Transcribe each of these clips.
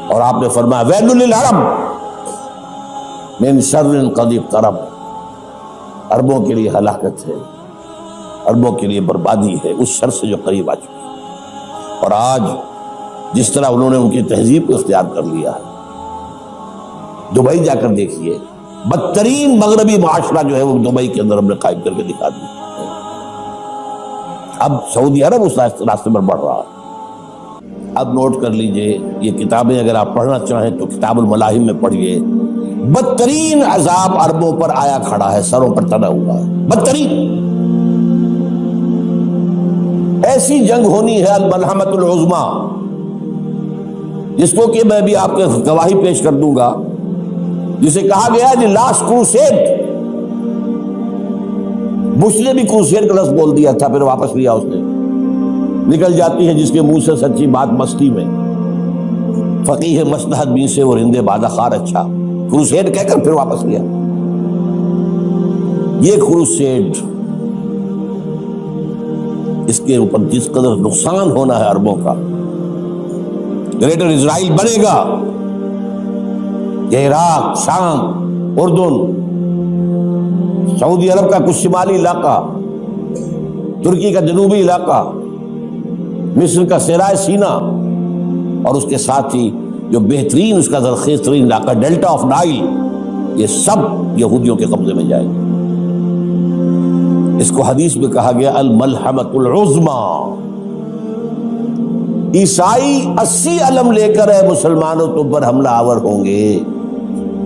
اور آپ نے فرمایا ویل للعرب من شر قد اقترب، عربوں کے لیے ہلاکت ہے، عربوں کے لیے بربادی ہے اس شر سے جو قریب آ چکی ہے۔ اور آج جس طرح انہوں نے ان کی تہذیب کو اختیار کر لیا ہے، دبئی جا کر دیکھیے، بدترین مغربی معاشرہ جو ہے وہ دبئی کے اندر ہم نے قائم کر کے دکھا دیا۔ اب سعودی عرب اس راستے پر بڑھ رہا ہے۔ اب نوٹ کر لیجئے، یہ کتابیں اگر آپ پڑھنا چاہیں تو کتاب الملاحم میں پڑھیے، بدترین عذاب عربوں پر آیا کھڑا ہے، سروں پر تنا ہوا ہے، بدترین۔ ایسی جنگ ہونی ہے الملحمۃ العظمیٰ، جس کو کہ میں بھی آپ کے گواہی پیش کر دوں گا، جسے کہا گیا ہے لاسٹ کروسیڈ۔ بش نے بھی کروسیڈ کا لفظ بول دیا تھا، پھر واپس لیا اس نے۔ نکل جاتی ہے جس کے منہ سے سچی بات مستی میں، فقیہ مصلحت بین سے وہ رندے بادہ خار اچھا، کروسیڈ کہہ کر پھر واپس لیا۔ یہ کروسیڈ، اس کے اوپر جس قدر نقصان ہونا ہے عربوں کا، گریٹر اسرائیل بنے گا، عراق، شام، اردن، سعودی عرب کا کچھ شمالی علاقہ، ترکی کا جنوبی علاقہ، مصر کا صحرائے سینا، اور اس کے ساتھ ہی جو بہترین اس کا زرخیز ترین علاقہ ڈیلٹا آف نائل، یہ سب یہودیوں کے قبضے میں جائے گا۔ اس کو حدیث میں کہا گیا الملحمۃ العظمیٰ۔ عیسائی 80 علم لے کر مسلمانوں تم پر حملہ آور ہوں گے،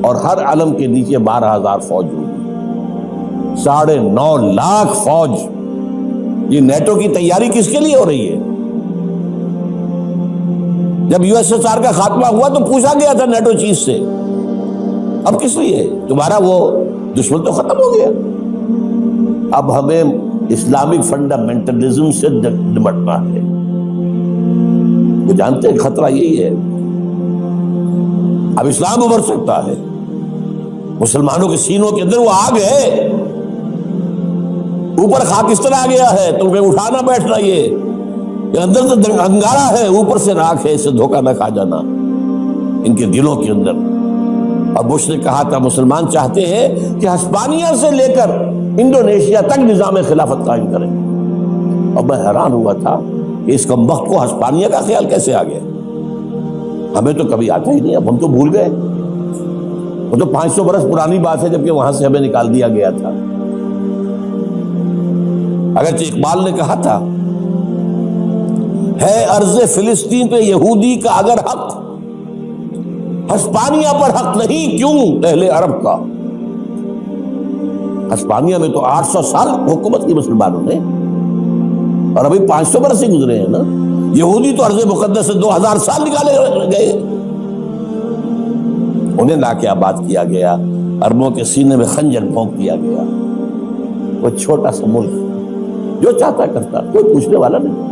اور ہر علم کے نیچے 12,000 فوج ہوگی، 9.5 لاکھ فوج۔ یہ نیٹو کی تیاری کس کے لیے ہو رہی ہے؟ جب USSR کا خاتمہ ہوا تو پوچھا گیا تھا نیٹو چیف سے، اب کس لیے؟ تمہارا وہ دشمن تو ختم ہو گیا، اب ہمیں اسلامک فنڈامنٹلزم سے نمٹنا ہے۔ وہ جانتے ہیں خطرہ یہی ہے، اب اسلام ابھر سکتا ہے، مسلمانوں کے سینوں کے اندر وہ آگ ہے، اوپر خاکستر آ گیا ہے، تمہیں اٹھانا بیٹھنا، یہ اندر تو انگارہ ہے، اوپر سے راکھ ہے، اسے دھوکہ نہ کھا جانا ان کے دلوں کے اندر۔ اور بش نے کہا تھا مسلمان چاہتے ہیں کہ ہسپانیہ سے لے کر انڈونیشیا تک نظام خلافت قائم کریں، اور میں حیران ہوا تھا کہ اس کمبخت کو ہسپانیہ کا خیال کیسے آ گیا؟ ہمیں تو کبھی آتا ہی نہیں، اب ہم تو بھول گئے، وہ تو 500 برس پرانی بات ہے جبکہ وہاں سے ہمیں نکال دیا گیا تھا۔ اگرچہ اقبال نے کہا تھا ہے ارض فلسطین پہ یہودی کا اگر حق، ہسپانیہ پر حق نہیں کیوں اہل عرب کا؟ ہسپانیہ میں تو 800 سال حکومت کی مسلمانوں نے، اور ابھی 500 برس ہی گزرے ہیں نا۔ یہودی تو ارض مقدس سے 2000 سال نکالے گئے، انہیں لا کے آباد کیا گیا، عربوں کے سینے میں خنجر پھونک دیا گیا۔ وہ چھوٹا سا ملک جو چاہتا کرتا، کوئی پوچھنے والا نہیں۔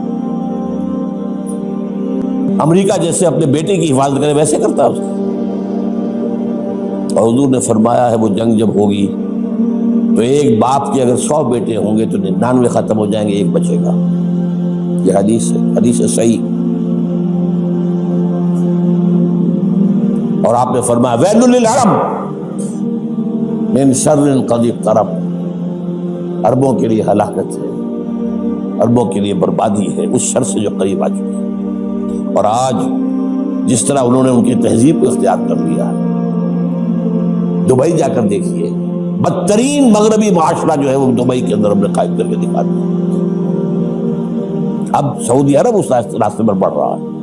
امریکہ جیسے اپنے بیٹے کی حفاظت کرے ویسے کرتا اس کا۔ اور حضور نے فرمایا ہے وہ جنگ جب ہوگی تو ایک باپ کے اگر 100 بیٹے ہوں گے تو 99 ختم ہو جائیں گے، ایک بچے گا۔ یہ حدیث ہے، حدیث صحیح۔ اور آپ نے فرمایا ویل للعرب من شر قد اقترب، عربوں کے لیے ہلاکت ہے، عربوں کے لیے بربادی ہے اس شر سے جو قریب آ چکی ہے۔ اور آج جس طرح انہوں نے ان کی تہذیب کو اختیار کر لیا ہے، دبئی جا کر دیکھیے، بدترین مغربی معاشرہ جو ہے وہ دبئی کے اندر ہم نے قائم کر کے دکھا دیا۔ اب سعودی عرب اس راستے پر بڑھ رہا ہے۔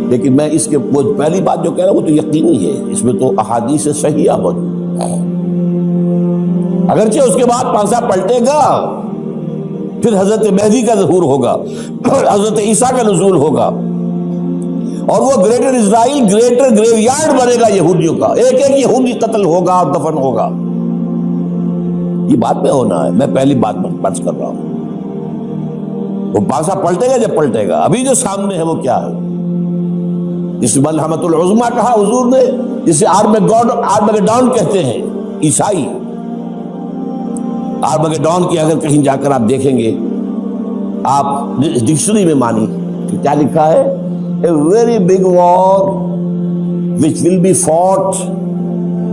لیکن میں اس کے وہ پہلی بات جو کہہ رہا ہوں وہ تو یقینی ہے، اس میں تو احادیث صحیحہ موجود ہے۔ اگرچہ اس کے بعد پانسا پلٹے گا، پھر حضرت مہدی کا ظہور ہوگا، حضرت عیسیٰ کا نزول ہوگا، اور وہ گریٹر اسرائیل گریٹر گریو یارڈ بنے گا یہودیوں کا، ایک ایک یہودی قتل ہوگا اور دفن ہوگا۔ یہ بات میں ہونا ہے، میں پہلی بات بات کر رہا ہوں۔ وہ پانسا پلٹے گا جب پلٹے گا، ابھی جو سامنے ہے وہ کیا ہے؟ اس ملحمۃ العظمیٰ کہا حضور نے، جسے آرمگیڈون کہتے ہیں عیسائی۔ آرمگیڈون کی اگر کہیں جا کر آپ دیکھیں گے، آپ ڈکشنری میں مانی کیا لکھا ہے؟ A very big war which will be fought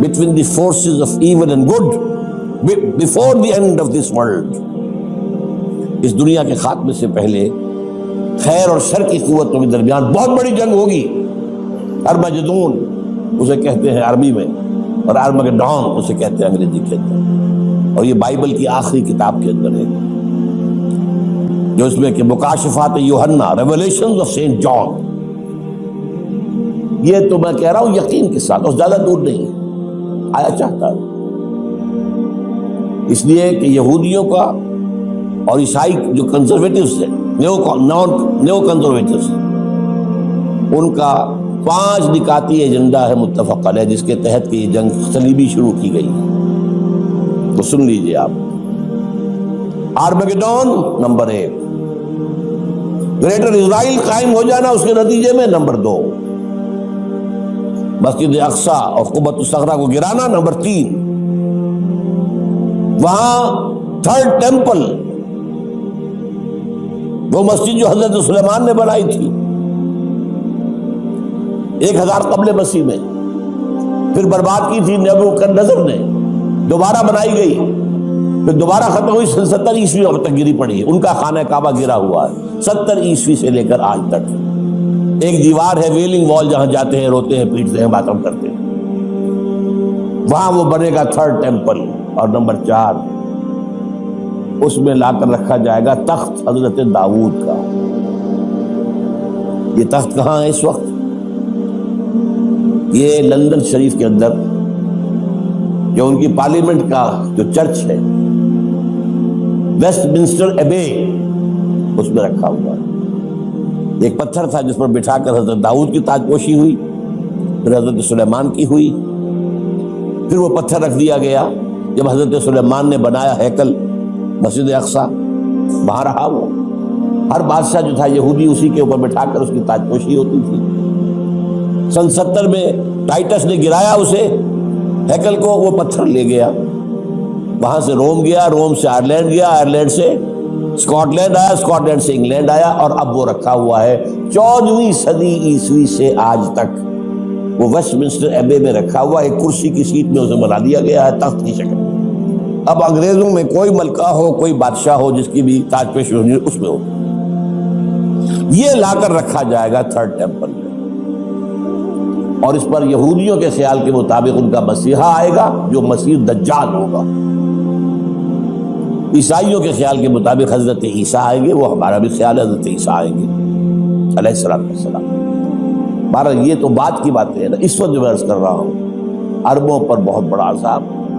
between the forces of evil and good before the end of this world. اس دنیا کے خاتمے سے پہلے خیر اور شر کی قوتوں کے درمیان بہت بڑی جنگ ہوگی. ارمجدون اسے کہتے ہیں عربی میں، اور ارمگڈون اسے کہتے ہیں انگریزی کے اندر. اور یہ بائبل کی آخری کتاب کے اندر ہے، جو اس میں کہ مکاشفات یوحنا، ریولیشنز آف سینٹ جان. یہ تو میں کہہ رہا ہوں یقین کے ساتھ، اور زیادہ دور نہیں آیا چاہتا ہے. اس لیے کہ یہودیوں کا اور عیسائی جو کنزرویٹوز ہیں، نیو کنزرویٹوز، ان کا 5 نکاتی ایجنڈا ہے متفق علیہ، جس کے تحت کہ یہ جنگ صلیبی شروع کی گئی. تو سن لیجئے آپ. آرمیگیڈون نمبر 1، گریٹر اسرائیل قائم ہو جانا اس کے نتیجے میں نمبر 2، مسجد اقصی اور قبۃ الصخرہ کو گرانا نمبر 3، وہاں تھرڈ ٹیمپل، وہ مسجد جو حضرت سلیمان نے بنائی تھی 1000 قبل مسیح میں، پھر برباد کی تھی نبوکدنضر نے، دوبارہ بنائی گئی، پھر دوبارہ ختم ہوئی 70 عیسوی اب تک گری پڑی ہے. ان کا خانہ کعبہ گرا ہوا ہے 70 عیسوی سے لے کر آج تک. ایک دیوار ہے ویلنگ وال، جہاں جاتے ہیں، روتے ہیں، پیٹتے ہیں، ماتم کرتے ہیں، وہاں وہ بنے گا تھرڈ ٹیمپل. اور نمبر 4، اس میں لا کر رکھا جائے گا تخت حضرت داؤد کا. یہ تخت کہاں ہے اس وقت؟ یہ لندن شریف کے اندر جو ان کی پارلیمنٹ کا جو چرچ ہے، ویسٹ منسٹر ایبے، اس میں رکھا ہوا ہے. ایک پتھر تھا جس پر بٹھا کر حضرت داؤد کی تاج پوشی ہوئی، پھر حضرت سلیمان کی ہوئی، پھر وہ پتھر رکھ دیا گیا جب حضرت سلیمان نے بنایا ہیکل مسجد اقصی، وہاں رہا وہ. ہر بادشاہ جو تھا یہودی اسی کے اوپر بٹھا کر اس کی تاج پوشی ہوتی تھی. سن 70 میں ٹائٹس نے گرایا اسے ہیکل کو، وہ پتھر لے گیا، وہاں سے روم گیا، روم سے آئرلینڈ گیا، آئرلینڈ سے اسکاٹ لینڈ آیا، اسکاٹ لینڈ سے انگلینڈ آیا، اور اب وہ رکھا ہوا ہے 14ویں صدی عیسوی سے آج تک. وہ ویسٹ منسٹر ایبے میں رکھا ہوا، ایک کرسی کی سیٹ میں اسے بنا دیا گیا ہے تخت کی شکل. اب انگریزوں میں کوئی ملکہ ہو، کوئی بادشاہ ہو جس کی بھی تاج پوشی ہونی اس میں ہو، یہ لا کر رکھا جائے گا تھرڈ ٹیمپل میں. اور اس پر یہودیوں کے خیال کے مطابق ان کا مسیحا آئے گا جو مسیح دجال ہوگا. عیسائیوں کے خیال کے مطابق حضرت عیسیٰ آئیں گے، وہ ہمارا بھی خیال ہے حضرت عیسیٰ آئیں گے علیہ السلام. بہرحال یہ تو بعد کی باتیں ہیں نا. اس وقت جو میں عرض کر رہا ہوں، عربوں پر بہت بڑا عذاب